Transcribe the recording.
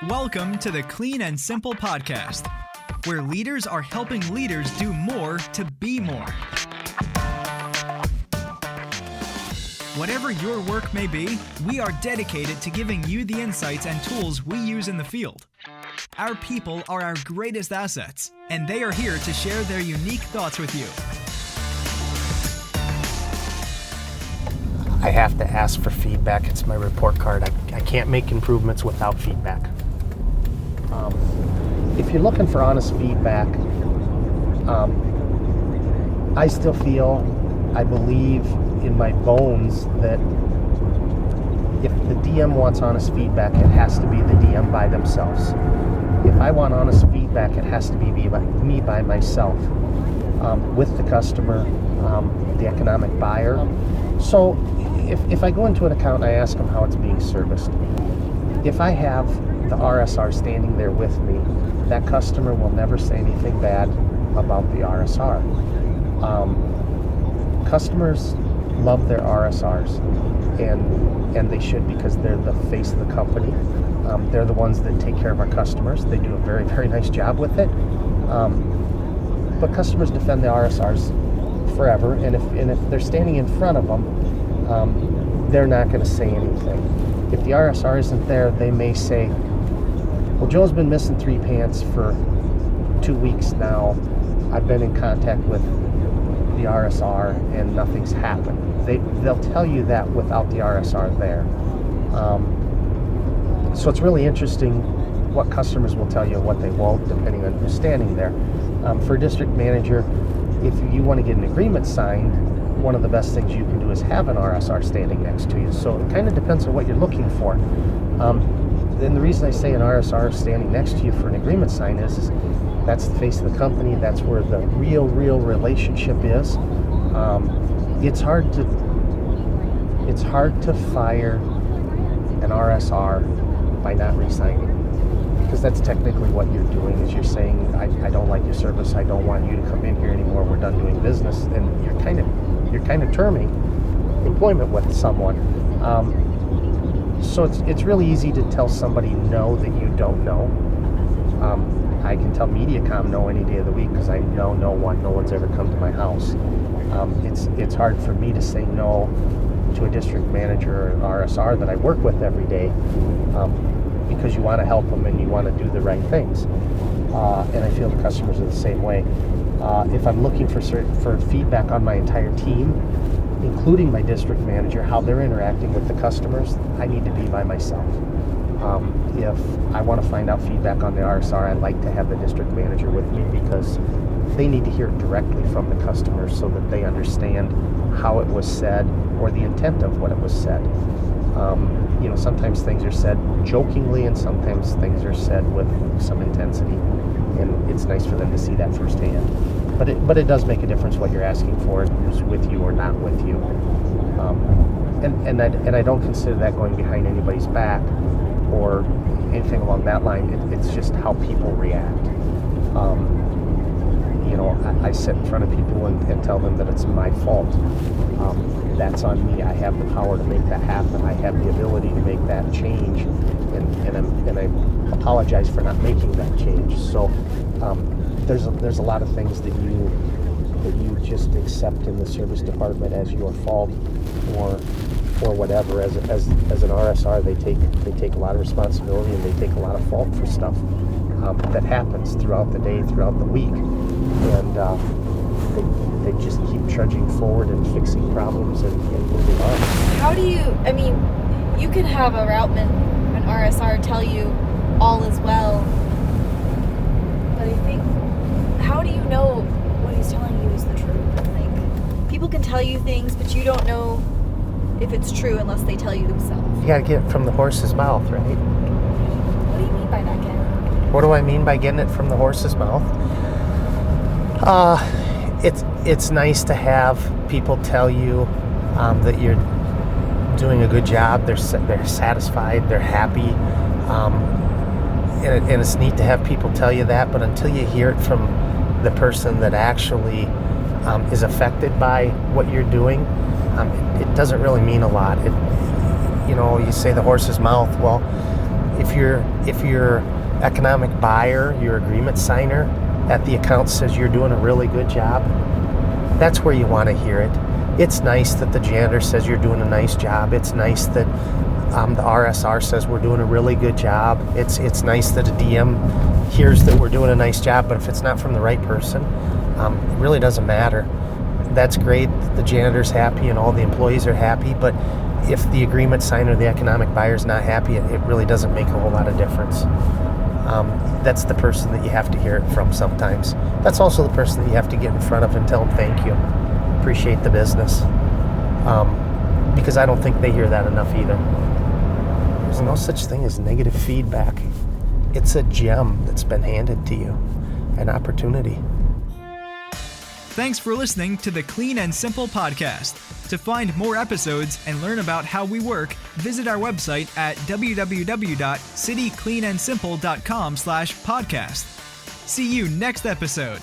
Welcome to the Clean and Simple Podcast, where leaders are helping leaders do more to be more. Whatever your work may be, we are dedicated to giving you the insights and tools we use in the field. Our people are our greatest assets, and they are here to share their unique thoughts with you. I have to ask for feedback. It's my report card. I can't make improvements without feedback. If you're looking for honest feedback, I still feel, I believe in my bones that if the DM wants honest feedback, it has to be the DM by themselves. If I want honest feedback, it has to be me by myself, with the customer, the economic buyer. So if I go into an account and I ask them how it's being serviced, if I have the RSR standing there with me, that customer will never say anything bad about the RSR. Customers love their RSRs, and they should, because they're the face of the company. They're the ones that take care of our customers. They do a very, very nice job with it. But customers defend the RSRs forever, and if they're standing in front of them, they're not going to say anything. If the RSR isn't there, they may say, well, Joe's been missing 3 pants for 2 weeks now. I've been in contact with the RSR and nothing's happened. They'll tell you that without the RSR there. So it's really interesting what customers will tell you and what they won't, depending on who's standing there. For a district manager, if you want to get an agreement signed, one of the best things you can do is have an RSR standing next to you. So it kind of depends on what you're looking for. And the reason I say an RSR standing next to you for an agreement sign is that's the face of the company. That's where the real relationship is. It's hard to fire an RSR by not re-signing, because that's technically what you're doing. Is you're saying, I don't like your service. I don't want you to come in here anymore. We're done doing business. And you're kind of terming employment with someone. So it's really easy to tell somebody no that you don't know. I can tell MediaCom no any day of the week because I know no one's ever come to my house. It's hard for me to say no to a district manager or an RSR that I work with every day, because you want to help them and you want to do the right things. And I feel the customers are the same way. If I'm looking for feedback on my entire team, including my district manager, how they're interacting with the customers, I need to be by myself. If I want to find out feedback on the RSR, I'd like to have the district manager with me, because they need to hear it directly from the customers so that they understand how it was said or the intent of what it was said. Sometimes things are said jokingly and sometimes things are said with some intensity, and it's nice for them to see that firsthand. But it does make a difference what you're asking for, who's with you or not with you. And I don't consider that going behind anybody's back or anything along that line. It's just how people react. I sit in front of people and tell them that it's my fault. That's on me. I have the power to make that happen. I have the ability to make that change, and I apologize for not making that change. So there's a lot of things that you just accept in the service department as your fault or whatever. As an RSR, they take a lot of responsibility and they take a lot of fault for stuff that happens throughout the day, throughout the week, and they just keep trudging forward and fixing problems and moving on. How do you can have a routeman, an RSR, tell you all is well, but I think, how do you know what he's telling you is the truth? Like, people can tell you things, but you don't know if it's true unless they tell you themselves. You gotta get it from the horse's mouth, right? What do you mean by that, Ken? What do I mean by getting it from the horse's mouth? It's nice to have people tell you that you're doing a good job. They're satisfied. They're happy. And it's neat to have people tell you that. But until you hear it from the person that actually is affected by what you're doing, it doesn't really mean a lot. You say the horse's mouth. Well, if your economic buyer, your agreement signer at the account says you're doing a really good job, that's where you want to hear it. It's nice that the janitor says you're doing a nice job. It's nice that the RSR says we're doing a really good job. It's nice that a DM hears that we're doing a nice job, but if it's not from the right person, it really doesn't matter. That's great, the janitor's happy and all the employees are happy, but if the agreement signer, the economic buyer's not happy, it really doesn't make a whole lot of difference. That's the person that you have to hear it from sometimes. That's also the person that you have to get in front of and tell them thank you, appreciate the business, because I don't think they hear that enough either. There's no such thing as negative feedback. It's a gem that's been handed to you, an opportunity. Thanks for listening to the Clean and Simple podcast. To find more episodes and learn about how we work, visit our website at www.citycleanandsimple.com/podcast. See you next episode.